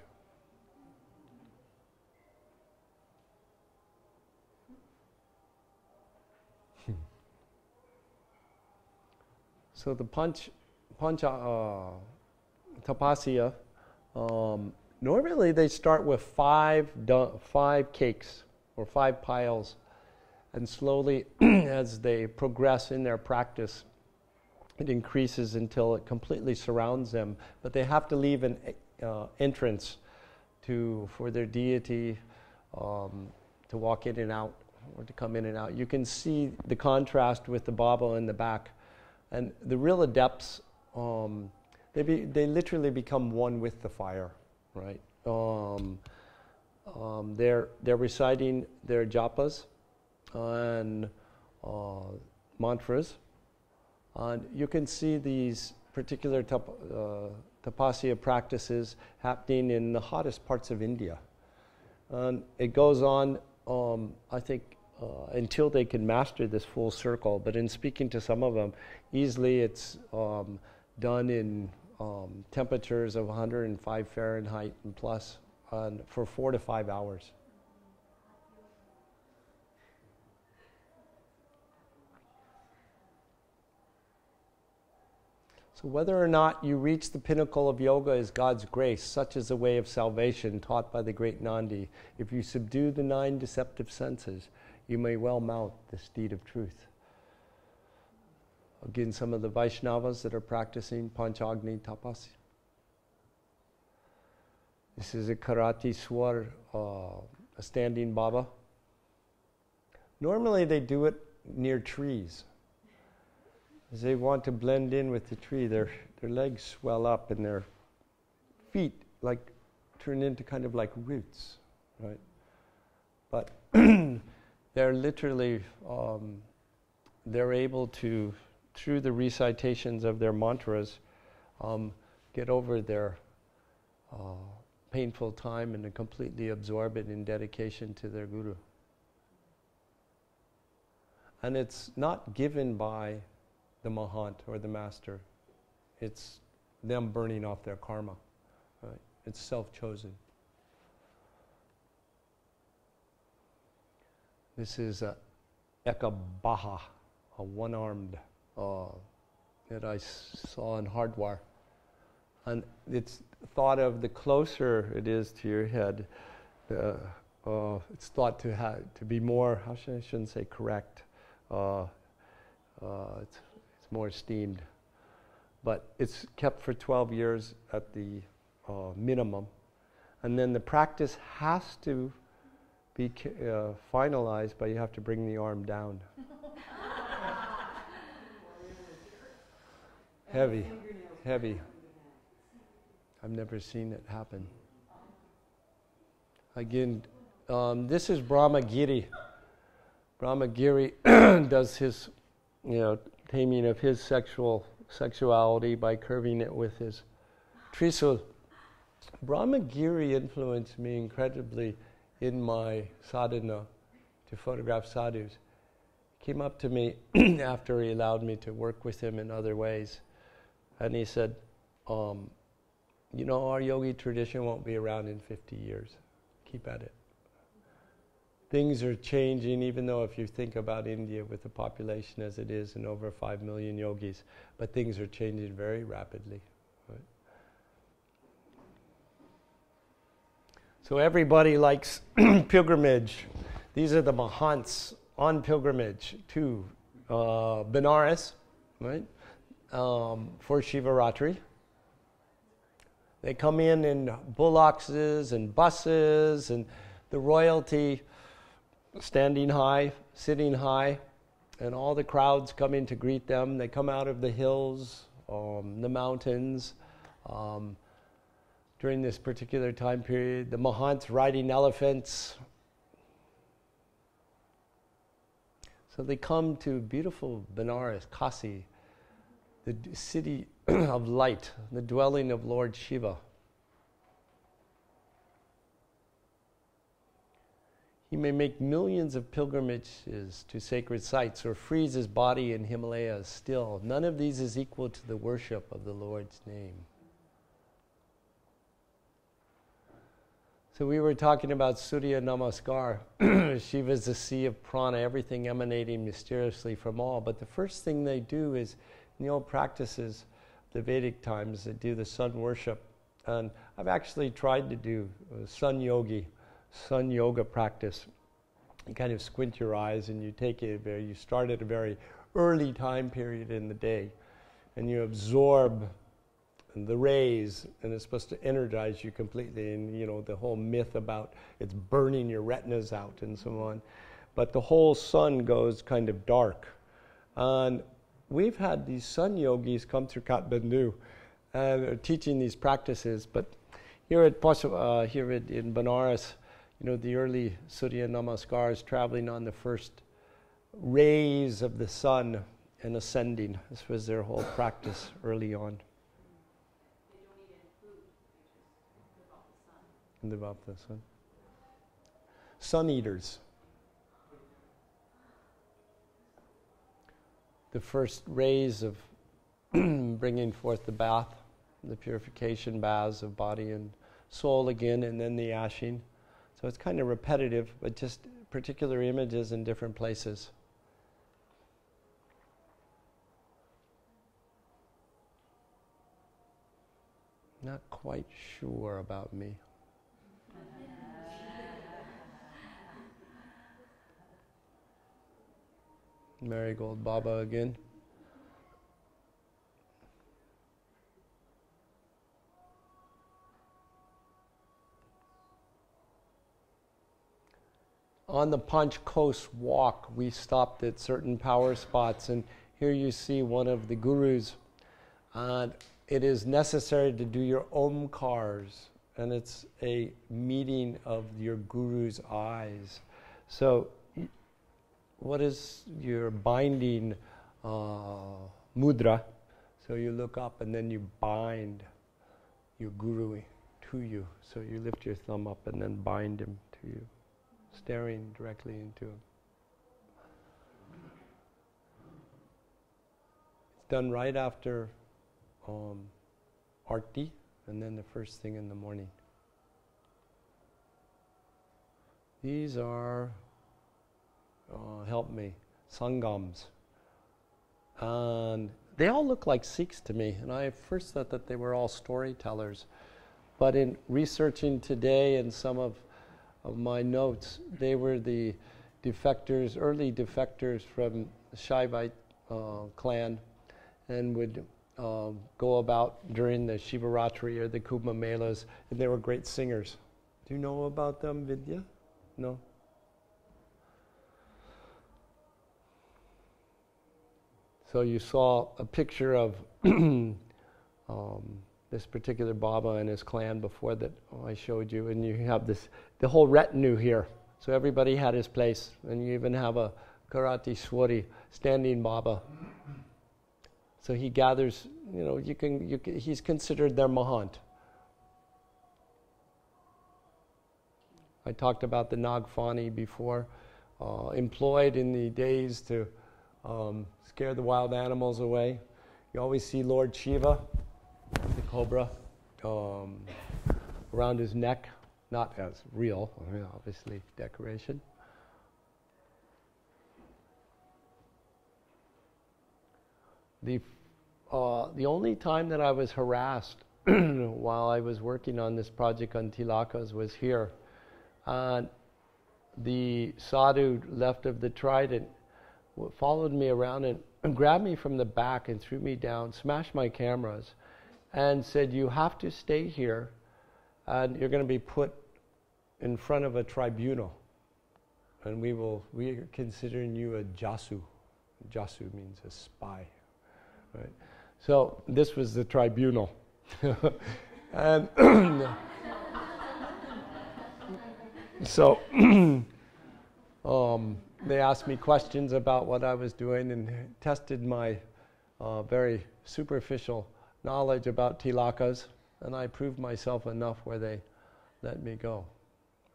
So the pancha tapasya, normally they start with five cakes or 5 piles, and slowly as they progress in their practice, it increases until it completely surrounds them. But they have to leave an entrance for their deity to walk in and out, or to come in and out. You can see the contrast with the Baba in the back. And the real adepts, they literally become one with the fire, right? They're reciting their japas and mantras. And you can see these particular tapasya practices happening in the hottest parts of India. And it goes on, I think, until they can master this full circle. But in speaking to some of them, easily it's done in temperatures of 105 Fahrenheit and plus for 4 to 5 hours. So whether or not you reach the pinnacle of yoga is God's grace, such is the way of salvation taught by the great Nandi. If you subdue the 9 deceptive senses, you may well mount the steed of truth. Again, some of the Vaishnavas that are practicing Panchagni Tapasya. This is a Karati Swar, a standing Baba. Normally they do it near trees. As they want to blend in with the tree, their legs swell up and their feet turn into kind of like roots, right? But they're literally, they're able to, through the recitations of their mantras, get over their painful time and to completely absorb it in dedication to their guru. And it's not given by the Mahant or the master. It's them burning off their karma. Right? It's self-chosen. This is a Ekabaha, a one-armed that I saw in Hardwar. And it's thought of, the closer it is to your head, it's thought to be more, I shouldn't say correct, it's more esteemed. But it's kept for 12 years at the minimum. And then the practice has to be finalized, but you have to bring the arm down. Heavy, heavy. I've never seen it happen. Again, this is Brahmagiri. Brahmagiri does his, taming of his sexuality by curving it with his trisul. Brahmagiri influenced me incredibly in my sadhana to photograph sadhus. He came up to me after he allowed me to work with him in other ways, and he said, our yogi tradition won't be around in 50 years. Keep at it. Things are changing, even though if you think about India with the population as it is and over 5 million yogis, but things are changing very rapidly. Right? So everybody likes pilgrimage. These are the Mahants on pilgrimage to Benares, right? For Shivaratri. They come in bullocks and buses, and the royalty standing high, sitting high, and all the crowds come in to greet them. They come out of the hills, the mountains, during this particular time period. The Mahants riding elephants. So they come to beautiful Benares, Kasi, the city of light, the dwelling of Lord Shiva. He may make millions of pilgrimages to sacred sites or freeze his body in Himalayas. Still, none of these is equal to the worship of the Lord's name. So we were talking about Surya Namaskar. Shiva is the sea of prana, everything emanating mysteriously from all. But the first thing they do is, in the old practices, the Vedic times, they do the sun worship. And I've actually tried to do sun yoga practice. You kind of squint your eyes and you you start at a very early time period in the day, and you absorb the rays, and it's supposed to energize you completely. And you know the whole myth about it's burning your retinas out and so on, but the whole sun goes kind of dark. And we've had these sun yogis come through Kathmandu and are teaching these practices. But here in Benares, you know, the early Surya Namaskars traveling on the first rays of the sun and ascending. This was their whole practice early on. They don't eat any food. They just live off the sun. Live off the sun. Sun eaters. The first rays of bringing forth the bath, the purification baths of body and soul again, and then the ashing. So it's kind of repetitive, but just particular images in different places. Not quite sure about me. Marigold Baba again. On the Panch Coast walk, we stopped at certain power spots, and here you see one of the gurus. It is necessary to do your omkars, and it's a meeting of your guru's eyes. So, what is your binding mudra? So you look up and then you bind your guru to you. So you lift your thumb up and then bind him to you, staring directly into him. It's done right after Arti, and then the first thing in the morning. These are, help me, Sangams. And they all look like Sikhs to me, and I first thought that they were all storytellers. But in researching today and some of my notes, they were the defectors, early defectors from the Shaivite clan, and would go about during the Shivaratri or the Kumbh Melas, and they were great singers. Do you know about them, Vidya? No? So you saw a picture of this particular Baba and his clan before that I showed you, and you have the whole retinue here. So everybody had his place, and you even have a Karati Swari, standing Baba. So he gathers, he's considered their Mahant. I talked about the Nagfani before, employed in the days to scare the wild animals away. You always see Lord Shiva, the cobra, around his neck, not as real, I mean, obviously decoration. The only time that I was harassed while I was working on this project on tilakas was here. The sadhu left of the trident followed me around and grabbed me from the back and threw me down, smashed my cameras, and said, "You have to stay here, and you're going to be put in front of a tribunal, and we are considering you a jasu." Jasu means a spy, right? So this was the tribunal, and so they asked me questions about what I was doing and tested my very superficial knowledge about tilakas, and I proved myself enough where they let me go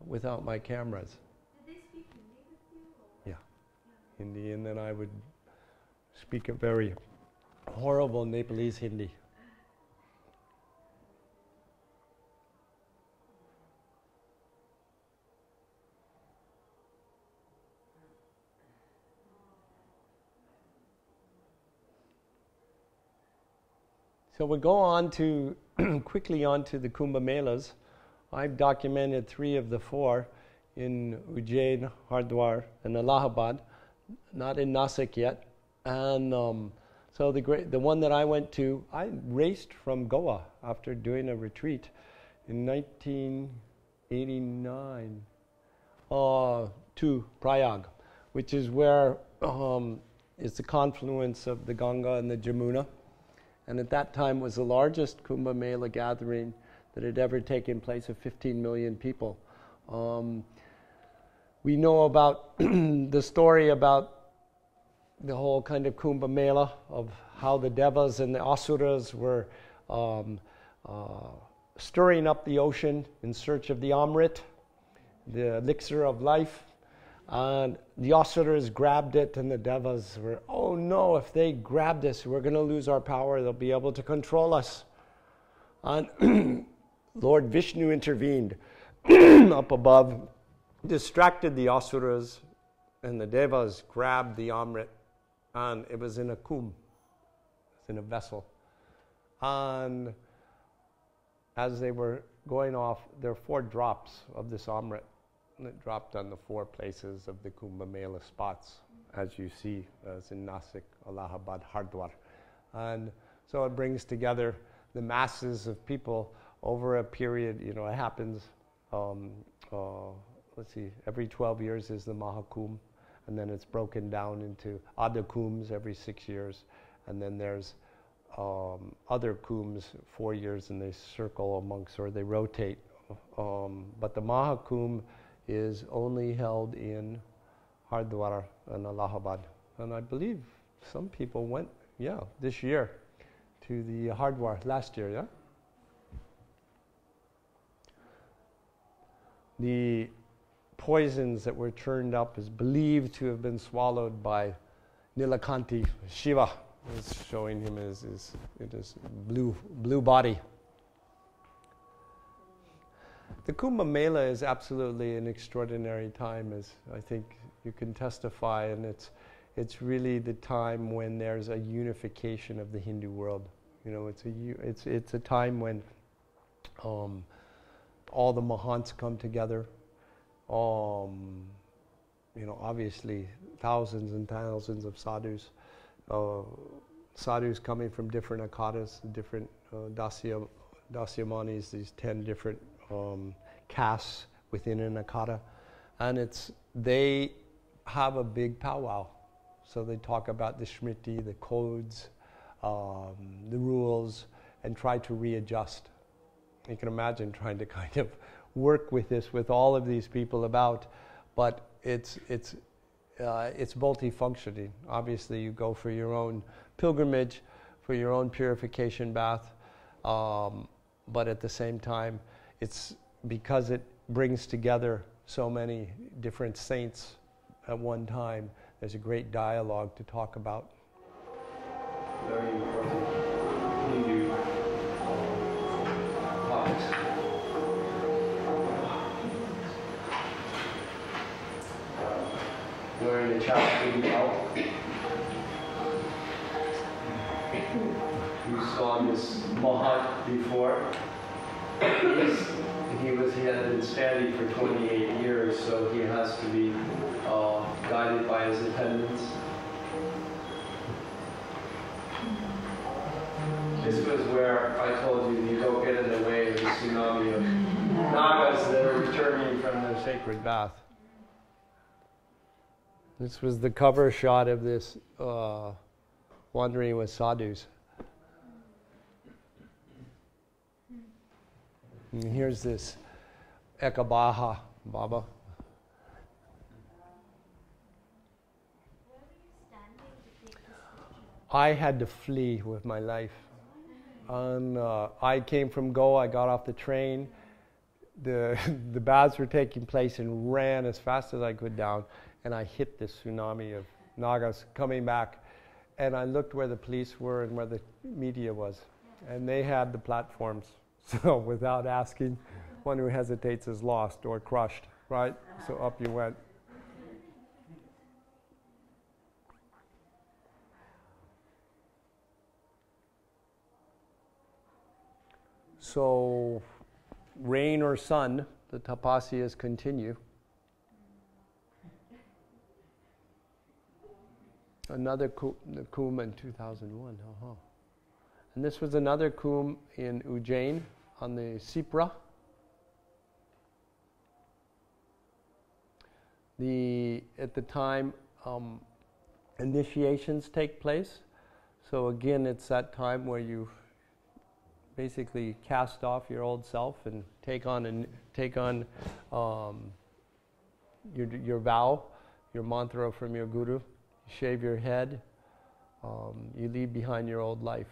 without my cameras. Did they speak Hindi with you? Yeah, Hindi, and then I would speak a very horrible Nepalese Hindi. So we'll go on to quickly on to the Kumbh Melas. I've documented 3 of the 4 in Ujjain, Hardwar, and Allahabad, not in Nasik yet. And so the one that I went to, I raced from Goa after doing a retreat in 1989 to Prayag, which is where is the confluence of the Ganga and the Jamuna. And at that time was the largest Kumbh Mela gathering that had ever taken place of 15 million people. We know about the story about the whole kind of Kumbh Mela, of how the Devas and the Asuras were stirring up the ocean in search of the Amrit, the elixir of life. And the Asuras grabbed it, and the Devas were, "Oh no, if they grab this, we're going to lose our power. They'll be able to control us." And Lord Vishnu intervened up above, distracted the Asuras, and the Devas grabbed the Amrit, and it was in a kumbh, it's in a vessel. And as they were going off, there were 4 drops of this Amrit. And it dropped on the 4 places of the Kumbh Mela spots, as you see, as in Nasik, Allahabad, Hardwar. And so it brings together the masses of people over a period, it happens, every 12 years is the Mahakumbh, and then it's broken down into other kumbhs every 6 years, and then there's other kumbhs 4 years, and they circle amongst, or they rotate. But the Mahakumbh is only held in Hardwar and Allahabad. And I believe some people went, this year to the Hardwar, last year, yeah? The poisons that were turned up is believed to have been swallowed by Nilakanti, Shiva. It's showing him his blue body. The Kumbh Mela is absolutely an extraordinary time, as I think you can testify, and it's really the time when there's a unification of the Hindu world. It's a time when all the Mahants come together. Obviously thousands and thousands of sadhus, sadhus coming from different akhadas, different dasyamanis, these 10 different castes within an akhada, and they have a big powwow. So they talk about the smriti, the codes, the rules, and try to readjust. You can imagine trying to kind of work with this with all of these people about, but it's multifunctioning. Obviously, you go for your own pilgrimage, for your own purification bath, but at the same time, it's because it brings together so many different saints at one time. There's a great dialogue to talk about. Very important Hindu topics. wearing a chastity belt. You saw this Mahant before. He had been standing for 28 years, so he has to be guided by his attendants. This was where I told you don't get in the way of the tsunami of Nagas that are returning from the sacred bath. This was the cover shot of this Wandering with Sadhus. And here's this Ekabaha Baba. I had to flee with my life. I came from Goa, I got off the train, the baths were taking place and ran as fast as I could down, and I hit this tsunami of Nagas coming back, and I looked where the police were and where the media was, and they had the platforms. So without asking, one who hesitates is lost or crushed, right? So up you went. So rain or sun, the tapasyas continue. Another kum in 2001. And this was another kum in Ujjain on the Sipra. At the time, initiations take place. So again, it's that time where you basically cast off your old self and take on your vow, your mantra from your guru. You shave your head. You leave behind your old life.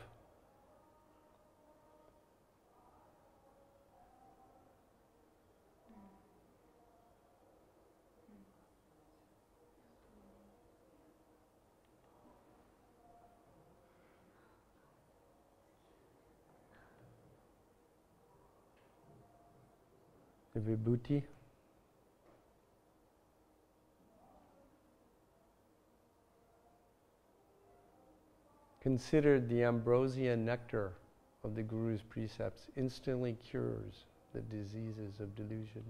The vibhuti. Considered the ambrosia nectar of the Guru's precepts instantly cures the diseases of delusion.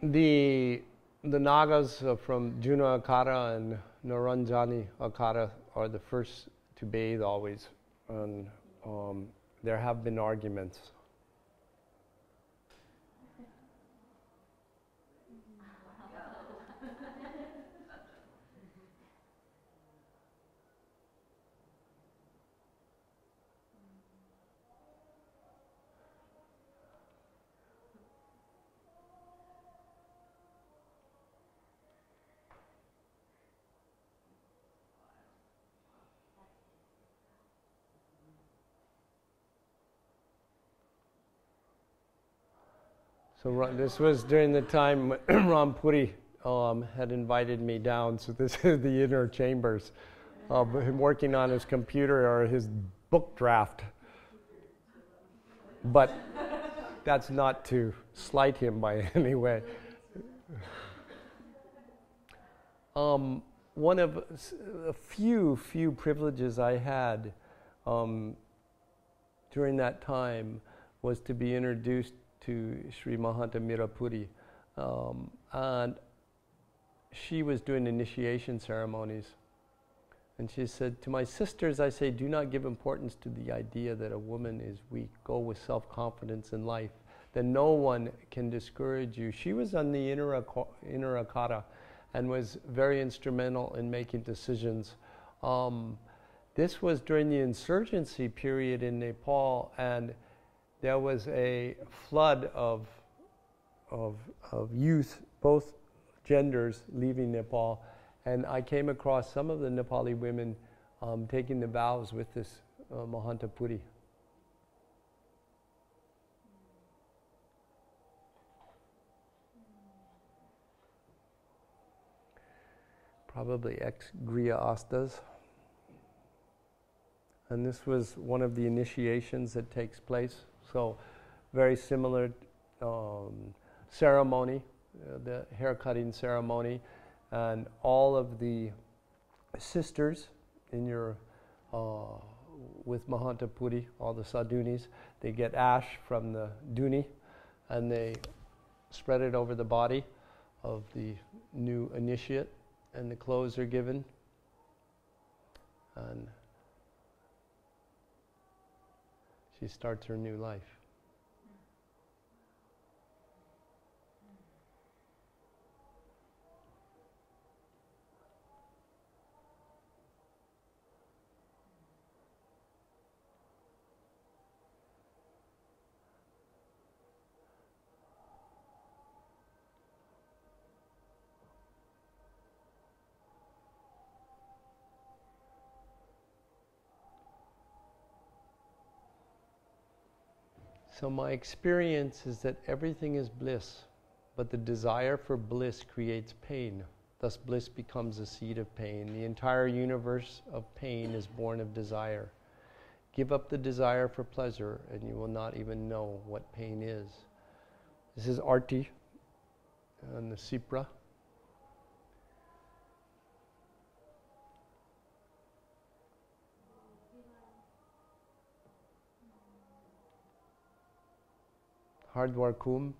The Nagas from Juna Akara and Naranjani Akara are the first to bathe always, and there have been arguments. So this was during the time Rampuri had invited me down. So this is the inner chambers of him working on his computer or his book draft. But that's not to slight him by any way. One of a few privileges I had during that time was to be introduced to Sri Mahanta Mirapuri, and she was doing initiation ceremonies, and she said, to my sisters I say, do not give importance to the idea that a woman is weak. Go with self-confidence in life, then no one can discourage you. She was on the inner akara and was very instrumental in making decisions. This was during the insurgency period in Nepal, and there was a flood of youth, both genders, leaving Nepal, and I came across some of the Nepali women taking the vows with this Mahanta Puri. probably ex-Griya Astas. And this was one of the initiations that takes place. So very similar ceremony, the haircutting ceremony, and all of the sisters in your, with Mahanta Puri, all the sadhunis, they get ash from the dhuni and they spread it over the body of the new initiate, and the clothes are given. And she starts her new life. So my experience is that everything is bliss, but the desire for bliss creates pain. Thus bliss becomes a seed of pain. The entire universe of pain is born of desire. Give up the desire for pleasure and you will not even know what pain is. This is Arti and the Sipra. Hardwar Kum.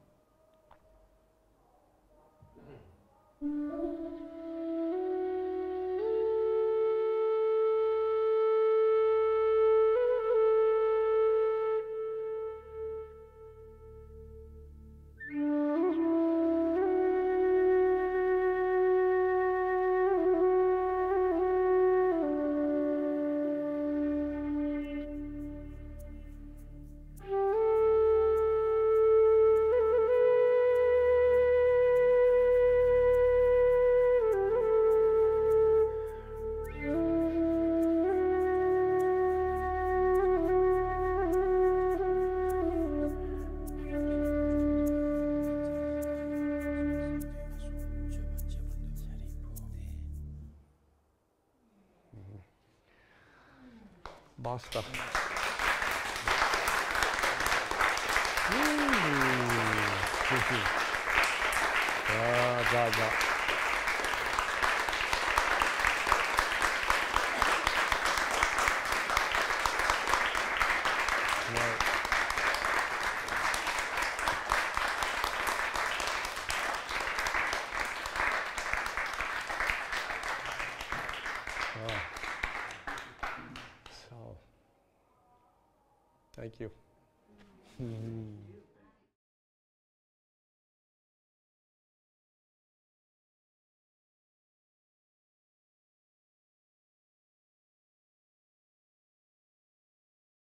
Basta. Thank you.